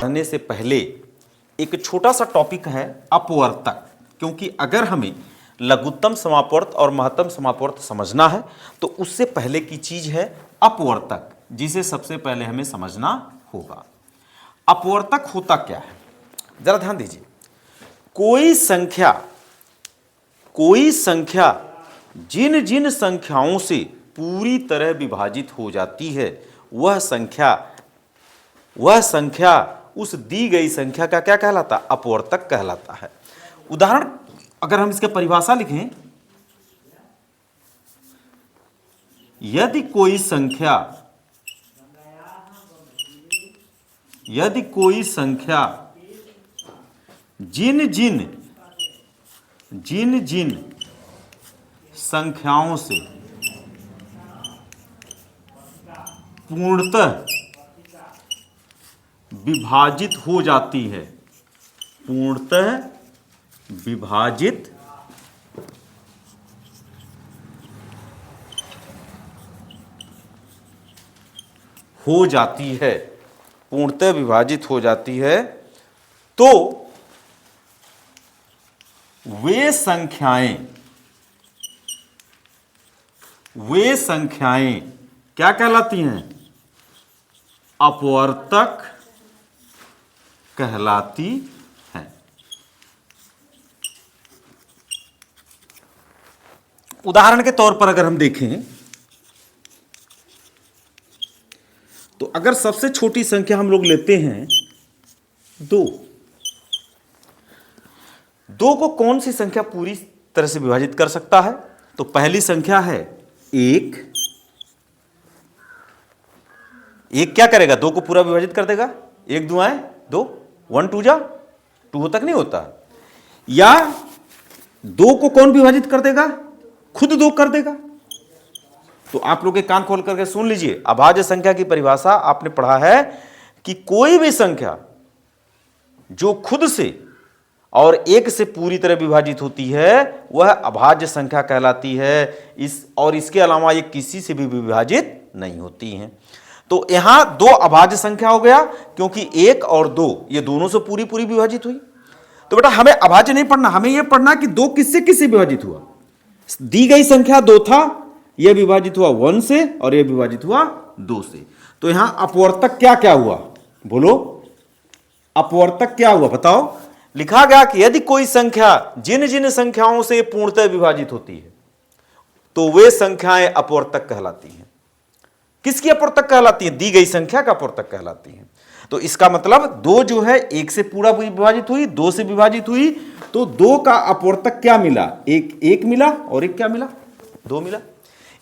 पढ़ने से पहले एक छोटा सा टॉपिक है अपवर्तक, क्योंकि अगर हमें लघुत्तम समापवर्त और महत्तम समापवर्त समझना है तो उससे पहले की चीज है अपवर्तक, जिसे सबसे पहले हमें समझना होगा। अपवर्तक होता क्या है, जरा ध्यान दीजिए। कोई संख्या जिन जिन संख्याओं से पूरी तरह विभाजित हो जाती है वह संख्या उस दी गई संख्या का क्या कहलाता है? अपवर्तक कहलाता है। उदाहरण, अगर हम इसके परिभाषा लिखें, यदि कोई संख्या जिन जिन संख्याओं से पूर्णतः विभाजित हो जाती है, पूर्णतः विभाजित हो जाती है, पूर्णतः विभाजित हो जाती है, तो वे संख्याएं क्या कहलाती हैं? अपवर्तक कहलाती हैं। उदाहरण के तौर पर अगर हम देखें तो अगर सबसे छोटी संख्या हम लोग लेते हैं दो को कौन सी संख्या पूरी तरह से विभाजित कर सकता है? तो पहली संख्या है एक क्या करेगा? दो को पूरा विभाजित कर देगा। एक दुआएं दो, 1 2 जा 2 तक नहीं होता। या दो को कौन विभाजित कर देगा? खुद दो कर देगा। तो आप लोग एक कान खोल करके सुन लीजिए, अभाज्य संख्या की परिभाषा आपने पढ़ा है कि कोई भी संख्या जो खुद से और एक से पूरी तरह विभाजित होती है वह अभाज्य संख्या कहलाती है। इसके अलावा ये किसी से भी विभाजित नहीं होती हैं। तो यहां दो अभाज्य संख्या हो गया, क्योंकि एक और दो ये दोनों से पूरी विभाजित हुई। तो बेटा हमें अभाज्य नहीं पढ़ना, हमें यह पढ़ना कि दो किससे विभाजित हुआ। दी गई संख्या दो था, यह विभाजित हुआ 1 से और यह विभाजित हुआ 2 से। तो यहां अपवर्तक क्या हुआ? बोलो, अपवर्तक क्या हुआ बताओ? लिखा गया कि यदि कोई संख्या जिन जिन संख्याओं से पूर्णतः विभाजित होती है तो वे संख्याएं अपवर्तक कहलाती हैं। किसकी अपवर्तक कहलाती है? दी गई संख्या का अपवर्तक कहलाती है। तो इसका मतलब दो जो है एक से पूरा विभाजित हुई, दो से विभाजित हुई, तो दो का अपवर्तक क्या मिला? एक मिला, और एक क्या मिला? 2 मिला।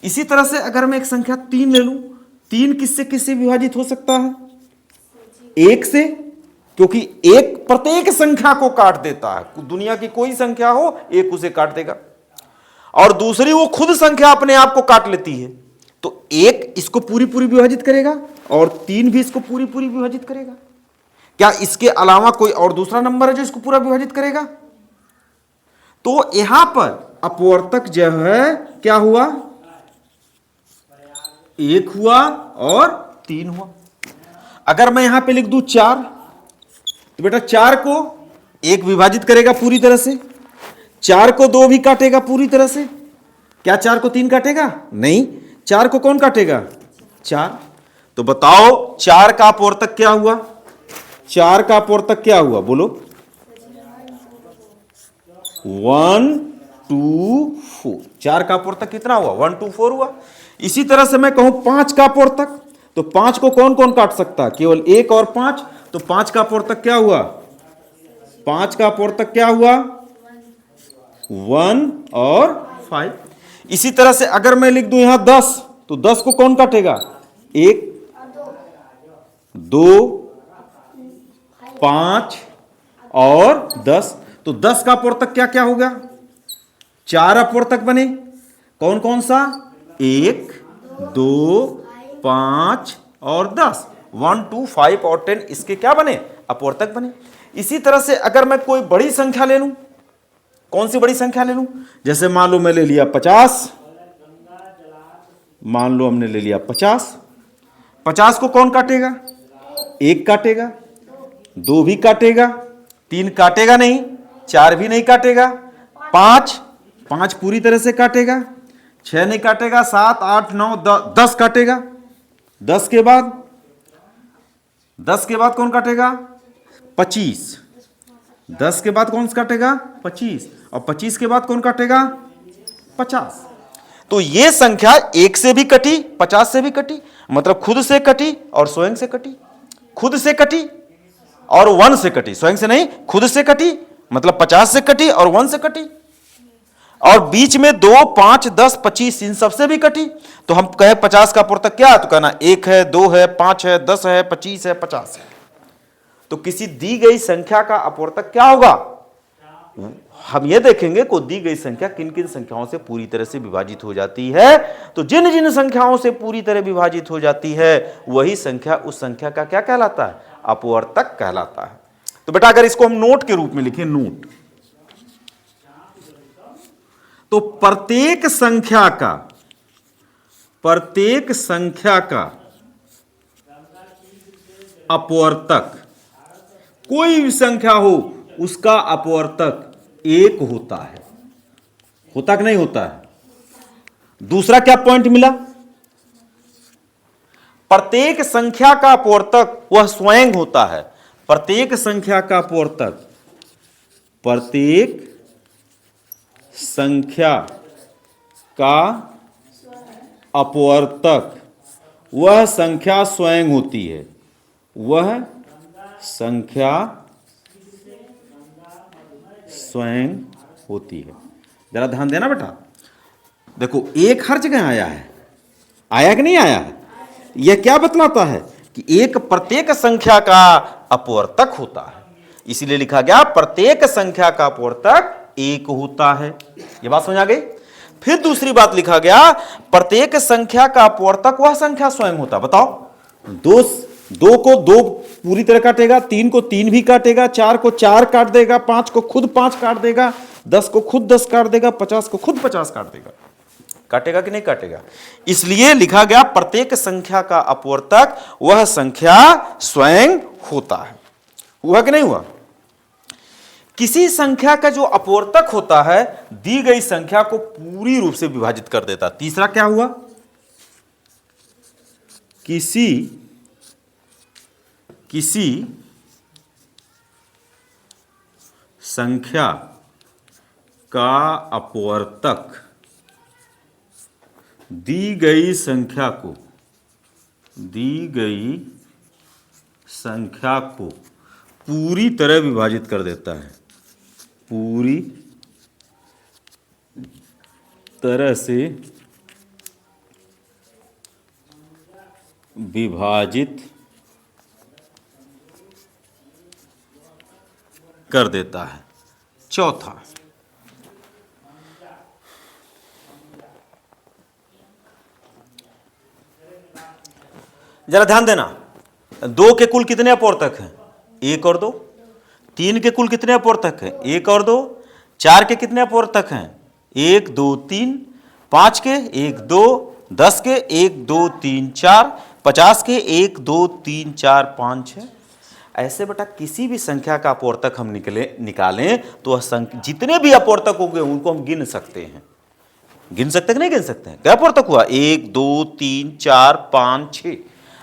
इसी तरह से अगर मैं एक संख्या 3 ले लूं, 3 किससे विभाजित हो सकता है? एक से, क्योंकि एक प्रत्येक संख्या को काट देता है। दुनिया की कोई संख्या हो, एक उसे काट देगा। और दूसरी, वो खुद संख्या अपने आप को काट लेती है। तो एक इसको पूरी विभाजित करेगा और 3 भी इसको पूरी विभाजित करेगा। क्या इसके अलावा कोई और दूसरा नंबर है जो इसको पूरा विभाजित करेगा? तो यहां पर अपवर्तक जो है क्या हुआ? 1 हुआ और 3 हुआ। अगर मैं यहां पे लिख दूं 4, तो बेटा 4 को 1 विभाजित करेगा पूरी तरह से, 4 को 2 भी काटेगा पूरी तरह से। क्या 4 को 3 काटेगा? नहीं। 4 को कौन काटेगा? 4। तो बताओ 4 का अपवर्तक क्या हुआ? 4 का अपवर्तक क्या हुआ? बोलो। 1 2 4। 4 का अपवर्तक कितना हुआ? 1 2 4 हुआ। इसी तरह से मैं कहूं 5 का अपवर्तक, तो 5 को कौन कौन काट सकता है? केवल 1 और 5। तो 5 का अपवर्तक क्या हुआ? 5 का अपवर्तक क्या हुआ? 1 और 5। इसी तरह से अगर मैं लिख दूं यहां 10, तो 10 को कौन काटेगा? 1 2 5 और 10। तो 10 का अपवर्तक क्या हो गया? 4 अपवर्तक बने। कौन कौन सा? 1 2 5 और 10। 1 2 5 और 10 इसके क्या बने? अपवर्तक बने। इसी तरह से अगर मैं कोई बड़ी संख्या ले लूं, कौन सी बड़ी संख्या ले लूं? जैसे मान लो मैं ले लिया 50, मान लो हमने ले लिया 50। 50 को कौन काटेगा? 1 काटेगा। 2 भी काटेगा, 3 काटेगा नहीं, 4 भी नहीं काटेगा, 5 पूरी तरह से काटेगा, 6 नहीं काटेगा, 7 8 9 10 काटेगा। 10 के बाद कौन काटेगा? 25। 10 के बाद कौन सा काटेगा? 25। और 25 के बाद कौन काटेगा? 50। तो ये संख्या 1 से भी कटी, 50 से भी कटी, मतलब खुद से कटी और स्वयं से कटी, खुद से कटी और 1 से कटी, स्वयं से नहीं, खुद से कटी, मतलब 50 से कटी और 1 से कटी, और बीच में 2 5 10 25 इन सबसे भी कटी। तो हम कहे 50 का अपूर्तक क्या है, तो कहना 1 है, 2 है, 5 है, 10 है, 25 है, 50 है। तो किसी दी गई संख्या का अपूर्तक क्या होगा? हम ये देखेंगे को दी गई संख्या किन किन संख्याओं से पूरी तरह से विभाजित हो जाती है। तो जिन जिन संख्याओं से पूरी तरह विभाजित हो जाती है वही संख्या उस संख्या का क्या कहलाता है? अपवर्तक कहलाता है। तो बेटा अगर इसको हम नोट के रूप में लिखें, नोट, तो प्रत्येक संख्या का अपवर्तक, कोई भी संख्या हो उसका अपवर्तक 1 होता है। होता कि नहीं होता है? दूसरा क्या पॉइंट मिला? प्रत्येक संख्या का अपवर्तक वह स्वयं होता है। प्रत्येक संख्या का अपवर्तक, प्रत्येक संख्या का अपवर्तक वह संख्या स्वयं होती है। वह संख्या स्वयं होती है। जरा ध्यान देना बेटा, देखो 1 हर जगह आया है, आया कि नहीं आया है? यह क्या बतलाता है कि 1 प्रत्येक संख्या का अपवर्तक होता है, इसीलिए लिखा गया प्रत्येक संख्या का अपवर्तक 1 होता है। यह बात समझ आ गई? फिर दूसरी बात लिखा गया प्रत्येक संख्या का अपवर्तक वह संख्या स्वयं होता। बताओ, 2 को 2 पूरी तरह काटेगा, 3 को 3 भी काटेगा, 4 को 4 काट देगा, 5 को खुद 5 काट देगा, 10 को खुद 10 काट देगा, 50 को खुद 50 काट देगा। काटेगा कि नहीं काटेगा? इसलिए लिखा गया प्रत्येक संख्या का अपवर्तक वह संख्या स्वयं होता है। हुआ कि नहीं हुआ? किसी संख्या का जो अपवर्तक होता है दी गई संख्या को पूरी रूप से विभाजित कर देता। तीसरा क्या हुआ? किसी संख्या का अपवर्तक दी गई संख्या को पूरी तरह विभाजित कर देता है। पूरी तरह से विभाजित कर देता है। चौथा, जरा ध्यान देना, 2 के कुल कितने अपवर्तक हैं? 1 और 2। 3 के कुल कितने अपवर्तक हैं? 1 और 2। 4 के कितने अपवर्तक हैं? 1 2 3। 5 के 1 2। 10 के 1 2 3 4। 50 के 1 2 3 4 5 6। ऐसे बेटा किसी भी संख्या का अपवर्तक हम निकालें तो जितने भी अपवर्तक होंगे उनको हम गिन सकते हैं। गिन सकते कि नहीं गिन सकते हैं? क्या अपवर्तक हुआ? 1 2 3 4 5 6,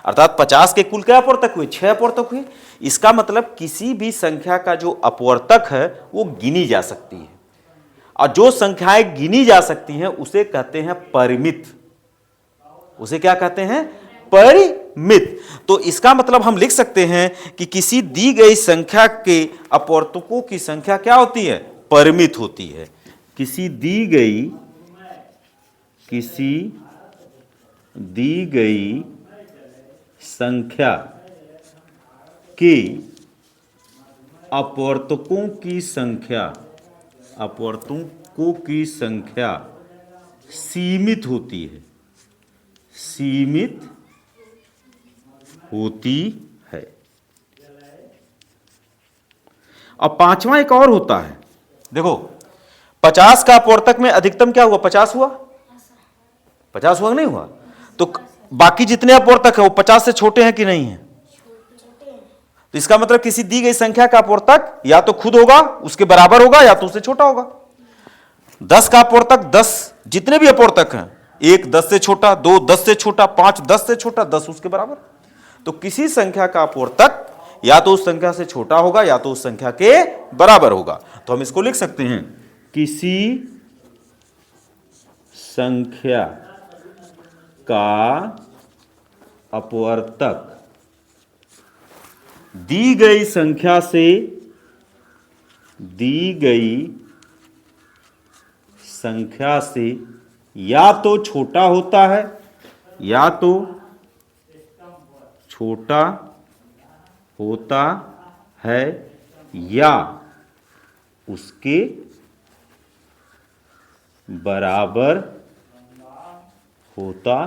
अर्थात 50 के कुल क्या अपवर्तक हुए? 6 अपवर्तक हुए। इसका मतलब किसी भी संख्या का जो अपवर्तक है वो गिनी जा सकती है, और जो संख्याएं गिनी जा सकती हैं उसे कहते हैं परिमित। उसे क्या कहते हैं? परिमित। तो इसका मतलब हम लिख सकते हैं कि किसी दी गई संख्या के अपवर्तकों की संख्या क्या होती है? परिमित होती है। किसी दी गई संख्या के अपवर्तकों की संख्या सीमित होती है। सीमित होती है। अब पांचवा एक और होता है। देखो 50 का अपवर्तक में अधिकतम क्या हुआ? 50 हुआ। 50 हुआ नहीं हुआ? तो बाकी जितने अपवर्तक है वो 50 से छोटे हैं कि नहीं है? तो इसका मतलब किसी दी गई संख्या का अपवर्तक या तो खुद होगा, उसके बराबर होगा, या तो उससे छोटा होगा। 10 का अपवर्तक 10, जितने भी अपवर्तक हैं, 1 10 से छोटा, 2 10 से छोटा, 5 10 से छोटा, 10 उसके बराबर। तो किसी संख्या का अपवर्तक या तो उस संख्या से छोटा होगा या तो उस संख्या के बराबर होगा। तो हम इसको लिख सकते हैं, किसी संख्या का अपवर्तक दी गई संख्या से या तो छोटा होता है, या तो छोटा होता है, या उसके बराबर होता